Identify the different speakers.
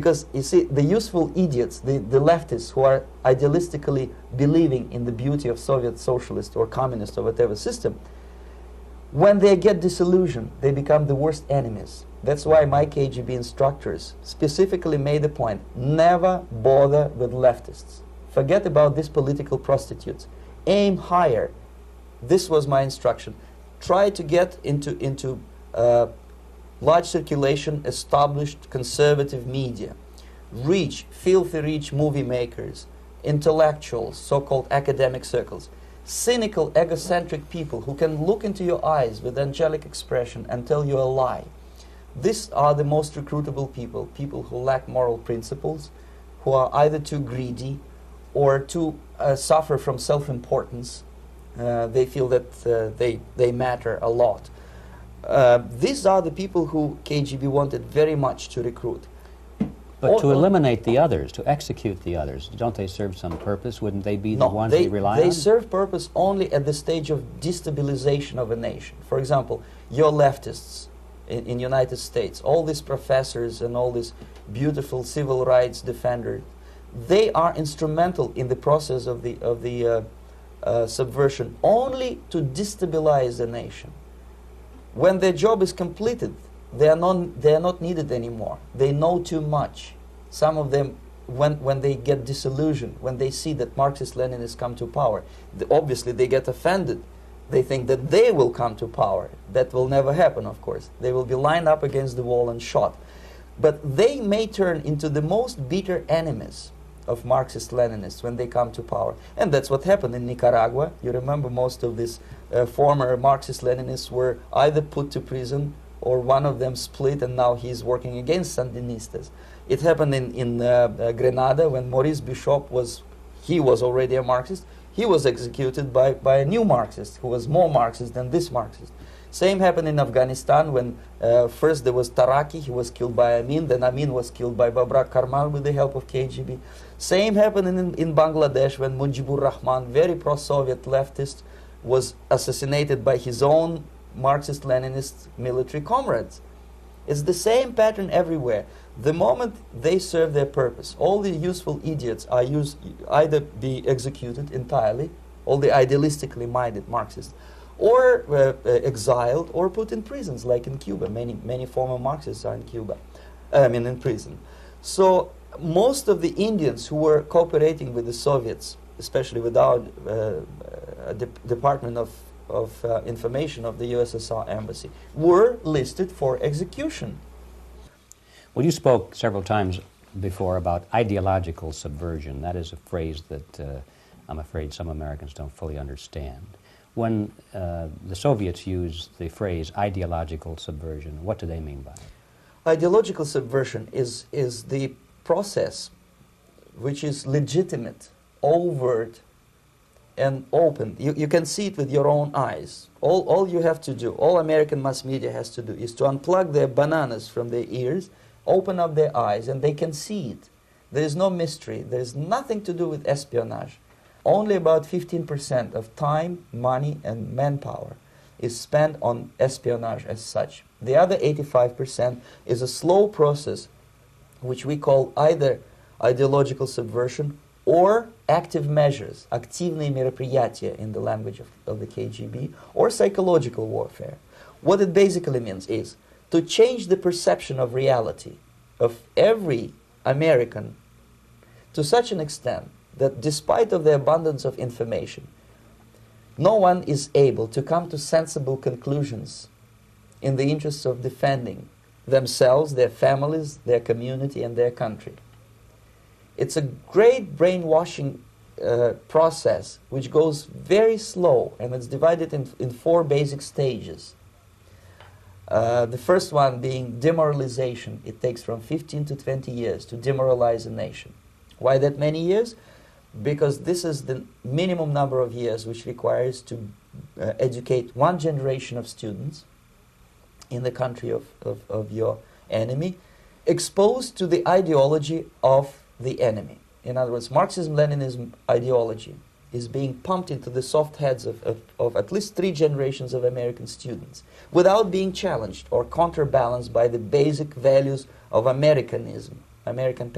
Speaker 1: Because, you see, the useful idiots, the leftists who are idealistically believing in the beauty of Soviet socialist or communist or whatever system, when they get disillusioned, they become the worst enemies. That's why my KGB instructors specifically made the point, never bother with leftists. Forget about these political prostitutes. Aim higher. This was my instruction. Try to get into large circulation, established conservative media. Reach, filthy rich movie makers, intellectuals, so-called academic circles. Cynical, egocentric people who can look into your eyes with angelic expression and tell you a lie. These are the most recruitable people, people who lack moral principles, who are either too greedy or too suffer from self-importance. They feel that they matter a lot. These are the people who KGB wanted very much to recruit.
Speaker 2: But to eliminate the others, to execute the others, don't they serve some purpose? Wouldn't they be the ones they rely on? They
Speaker 1: serve purpose only at the stage of destabilization of a nation. For example, your leftists in United States, all these professors and all these beautiful civil rights defenders, they are instrumental in the process of the subversion only to destabilize the nation. When their job is completed, they are not needed anymore. They know too much. Some of them, when they get disillusioned, when they see that Marxist-Leninists come to power, obviously they get offended. They think that they will come to power. That will never happen, of course. They will be lined up against the wall and shot. But they may turn into the most bitter enemies of Marxist-Leninists when they come to power. And that's what happened in Nicaragua. You remember most of these former Marxist-Leninists were either put to prison or one of them split, and now he's working against Sandinistas. It happened in Grenada when Maurice Bishop was already a Marxist. He was executed by a new Marxist who was more Marxist than this Marxist. Same happened in Afghanistan when first there was Taraki, he was killed by Amin, then Amin was killed by Babrak Karmal with the help of KGB. Same happened in Bangladesh when Mujibur Rahman, very pro-Soviet leftist, was assassinated by his own Marxist-Leninist military comrades. It's the same pattern everywhere. The moment they serve their purpose, all the useful idiots are either be executed entirely, all the idealistically minded Marxists, or exiled or put in prisons, like in Cuba. Many former Marxists are in Cuba, in prison. So most of the Indians who were cooperating with the Soviets, especially with our Department of Information of the USSR Embassy, were listed for execution.
Speaker 2: Well, you spoke several times before about ideological subversion. That is a phrase that I'm afraid some Americans don't fully understand. When the Soviets use the phrase ideological subversion, what do they mean by it?
Speaker 1: Ideological subversion is the process which is legitimate, overt, and open. You can see it with your own eyes. All you have to do, all American mass media has to do, is to unplug their bananas from their ears, open up their eyes, and they can see it. There is no mystery. There is nothing to do with espionage. Only about 15% of time, money, and manpower is spent on espionage as such. The other 85% is a slow process which we call either ideological subversion or active measures, активные мероприятия in the language of the KGB, or psychological warfare. What it basically means is to change the perception of reality of every American to such an extent that despite of the abundance of information, no one is able to come to sensible conclusions in the interests of defending themselves, their families, their community, and their country. It's a great brainwashing process which goes very slow, and it's divided in 4 basic stages. The first one being demoralization. It takes from 15 to 20 years to demoralize a nation. Why that many years? Because this is the minimum number of years which requires to educate one generation of students in the country of your enemy, exposed to the ideology of the enemy. In other words, Marxism-Leninism ideology is being pumped into the soft heads of at least 3 generations of American students without being challenged or counterbalanced by the basic values of Americanism, American